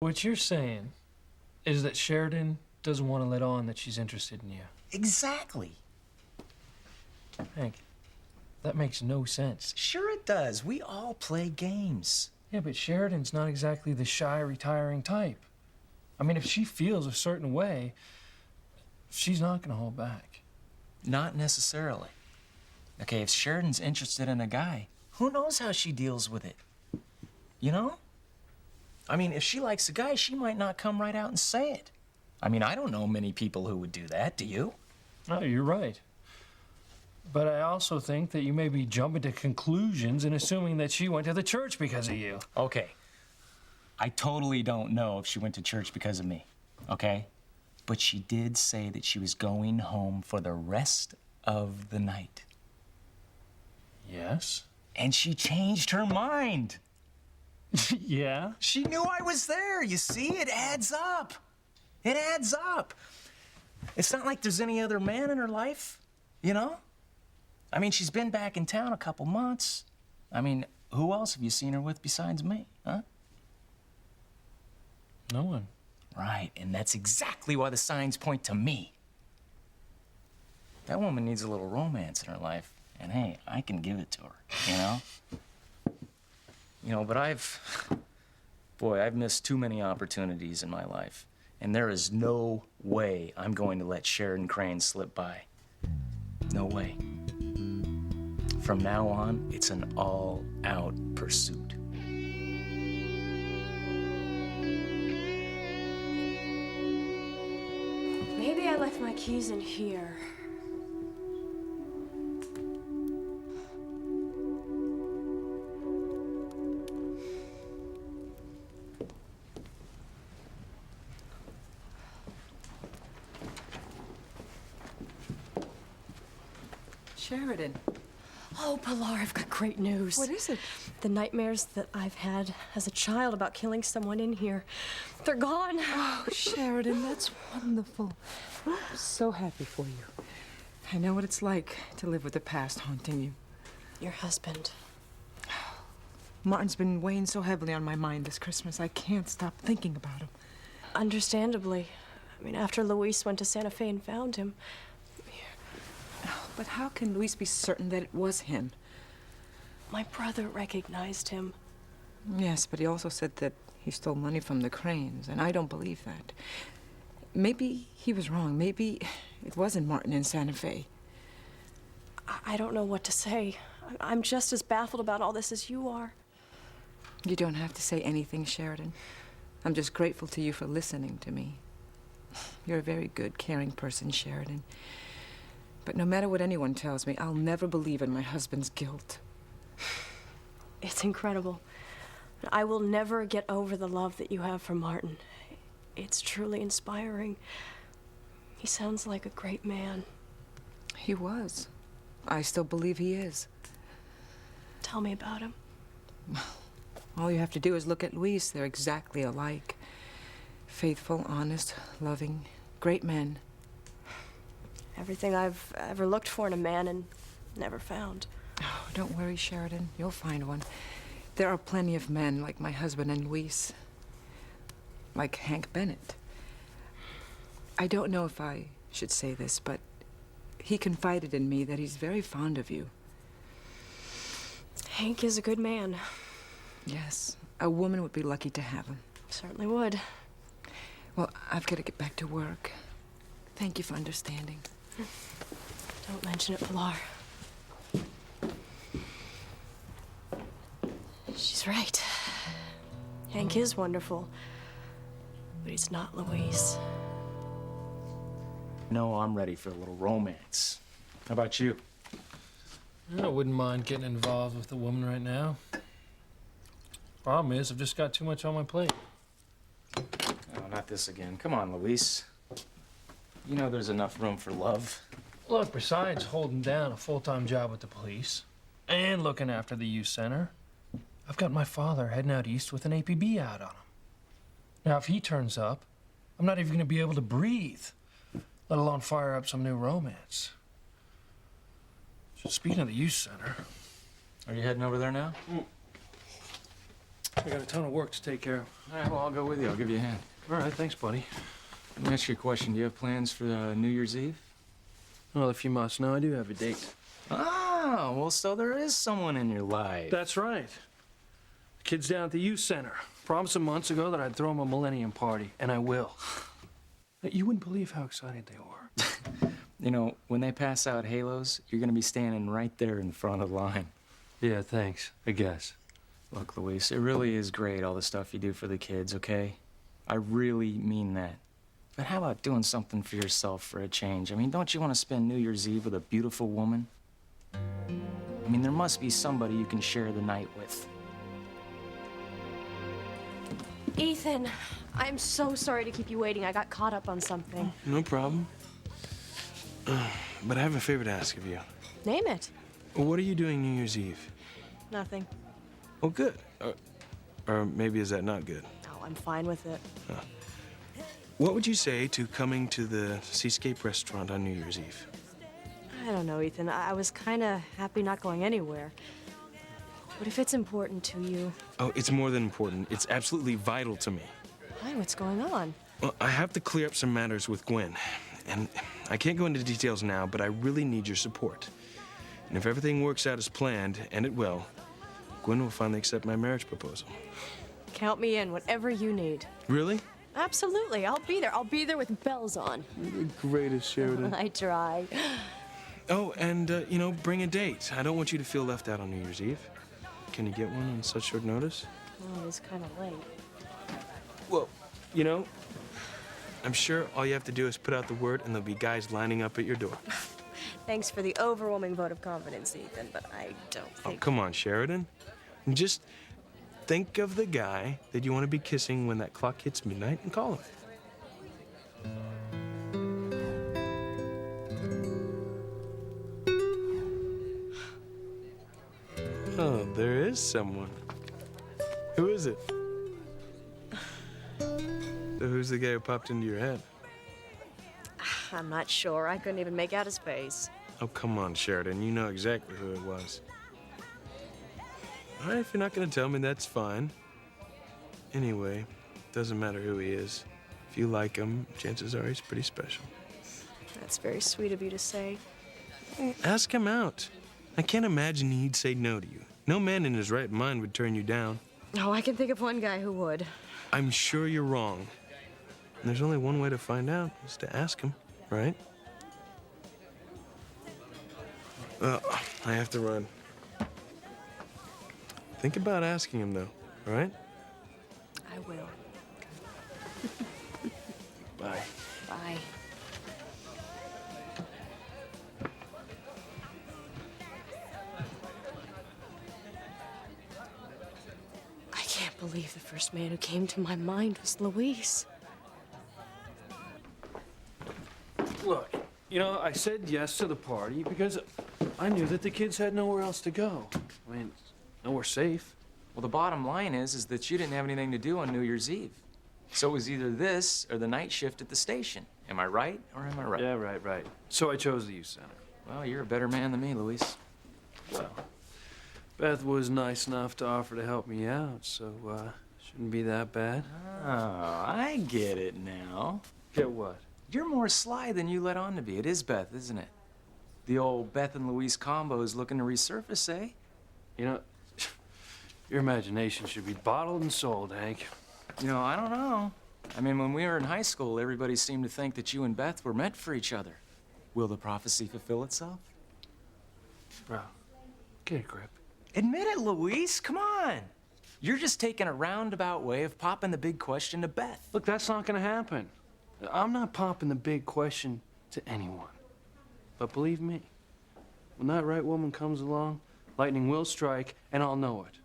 What you're saying is that Sheridan doesn't want to let on that she's interested in you. Exactly. Hank, that makes no sense. Sure it does. We all play games. Yeah, but Sheridan's not exactly the shy, retiring type. I mean, if she feels a certain way, she's not going to hold back. Not necessarily. Okay, if Sheridan's interested in a guy, who knows how she deals with it? You know? I mean, if she likes a guy, she might not come right out and say it. I mean, I don't know many people who would do that, do you? No, you're right. But I also think that you may be jumping to conclusions and assuming that she went to the church because of you. Okay. I totally don't know if she went to church because of me, okay? But she did say that she was going home for the rest of the night. Yes? And she changed her mind. Yeah? She knew I was there. You see, it adds up. It adds up. It's not like there's any other man in her life, you know? I mean, she's been back in town a couple months. I mean, who else have you seen her with besides me, huh? No one. Right, and that's exactly why the signs point to me. That woman needs a little romance in her life, and hey, I can give it to her, you know? But I've missed too many opportunities in my life, and there is no way I'm going to let Sheridan Crane slip by. No way. From now on, it's an all-out pursuit. Maybe I left my keys in here. Sheridan. Oh, Pilar, I've got great news. What is it? The nightmares that I've had as a child about killing someone in here, they're gone. Oh, Sheridan, that's wonderful. I'm so happy for you. I know what it's like to live with the past haunting you. Your husband. Martin's been weighing so heavily on my mind this Christmas. I can't stop thinking about him. Understandably. I mean, after Luis went to Santa Fe and found him. But how can Luis be certain that it was him? My brother recognized him. Yes, but he also said that he stole money from the Cranes, and I don't believe that. Maybe he was wrong. Maybe it wasn't Martin in Santa Fe. I don't know what to say. I'm just as baffled about all this as you are. You don't have to say anything, Sheridan. I'm just grateful to you for listening to me. You're a very good, caring person, Sheridan. But no matter what anyone tells me, I'll never believe in my husband's guilt. It's incredible. I will never get over the love that you have for Martin. It's truly inspiring. He sounds like a great man. He was. I still believe he is. Tell me about him. All you have to do is look at Luis. They're exactly alike. Faithful, honest, loving, great men. Everything I've ever looked for in a man and never found. Oh, don't worry, Sheridan. You'll find one. There are plenty of men like my husband and Luis. Like Hank Bennett. I don't know if I should say this, but he confided in me that he's very fond of you. Hank is a good man. Yes, a woman would be lucky to have him. Certainly would. Well, I've got to get back to work. Thank you for understanding. Don't mention it, Pilar. She's right. Hank is wonderful, but he's not Luis. No, I'm ready for a little romance. How about you? I wouldn't mind getting involved with a woman right now. Problem is, I've just got too much on my plate. Oh, not this again. Come on, Luis. You know there's enough room for love. Look, besides holding down a full-time job with the police and looking after the youth center, I've got my father heading out east with an APB out on him. Now, if he turns up, I'm not even going to be able to breathe, let alone fire up some new romance. So speaking of the youth center... Are you heading over there now? I got a ton of work to take care of. All right, well, I'll go with you. I'll give you a hand. All right, thanks, buddy. Let me ask you a question. Do you have plans for New Year's Eve? Well, if you must know, I do have a date. Oh, well, so there is someone in your life. That's right. The kid's down at the youth center. Promised him months ago that I'd throw him a millennium party, and I will. You wouldn't believe how excited they were. You know, when they pass out halos, you're gonna be standing right there in front of the line. Yeah, thanks, I guess. Look, Luis, it really is great, all the stuff you do for the kids, okay? I really mean that. But how about doing something for yourself for a change? I mean, don't you want to spend New Year's Eve with a beautiful woman? I mean, there must be somebody you can share the night with. Ethan, I'm so sorry to keep you waiting. I got caught up on something. No problem. But I have a favor to ask of you. Name it. What are you doing New Year's Eve? Nothing. Oh, good. Or maybe is that not good? No, I'm fine with it. What would you say to coming to the Seascape restaurant on New Year's Eve? I don't know, Ethan. I was kind of happy not going anywhere. But if it's important to you... Oh, it's more than important. It's absolutely vital to me. Why? What's going on? Well, I have to clear up some matters with Gwen. And I can't go into details now, but I really need your support. And if everything works out as planned, and it will, Gwen will finally accept my marriage proposal. Count me in, whatever you need. Really? Absolutely. I'll be there. I'll be there with bells on. You're the greatest, Sheridan. I try. Oh, and, you know, bring a date. I don't want you to feel left out on New Year's Eve. Can you get one on such short notice? Oh, it's kind of late. Well, you know, I'm sure all you have to do is put out the word and there'll be guys lining up at your door. Thanks for the overwhelming vote of confidence, Ethan, but I don't Oh, think... come on, Sheridan. Just think of the guy that you want to be kissing when that clock hits midnight and call him. Oh, there is someone. Who is it? So who's the guy who popped into your head? I'm not sure. I couldn't even make out his face. Oh, come on, Sheridan. You know exactly who it was. All right, if you're not going to tell me, that's fine. Anyway, doesn't matter who he is. If you like him, chances are he's pretty special. That's very sweet of you to say. Ask him out. I can't imagine he'd say no to you. No man in his right mind would turn you down. Oh, I can think of one guy who would. I'm sure you're wrong. And there's only one way to find out, is to ask him, right? I have to run. Think about asking him, though, all right? I will. Bye. Bye. I can't believe the first man who came to my mind was Luis. Look, you know, I said yes to the party because I knew that the kids had nowhere else to go. I mean, nowhere safe. Well, the bottom line is that you didn't have anything to do on New Year's Eve. So it was either this or the night shift at the station. Am I right or am I right? Yeah, right. So I chose the youth center. Well, you're a better man than me, Luis. Well, Beth was nice enough to offer to help me out, so, shouldn't be that bad. Oh, I get it now. Get what? You're more sly than you let on to be. It is Beth, isn't it? The old Beth and Luis combo is looking to resurface, eh? You know, your imagination should be bottled and sold, Hank. You know, I don't know. I mean, when we were in high school, everybody seemed to think that you and Beth were meant for each other. Will the prophecy fulfill itself? Bro, get a grip. Admit it, Luis. Come on. You're just taking a roundabout way of popping the big question to Beth. Look, that's not gonna happen. I'm not popping the big question to anyone. But believe me, when that right woman comes along, lightning will strike, and I'll know it.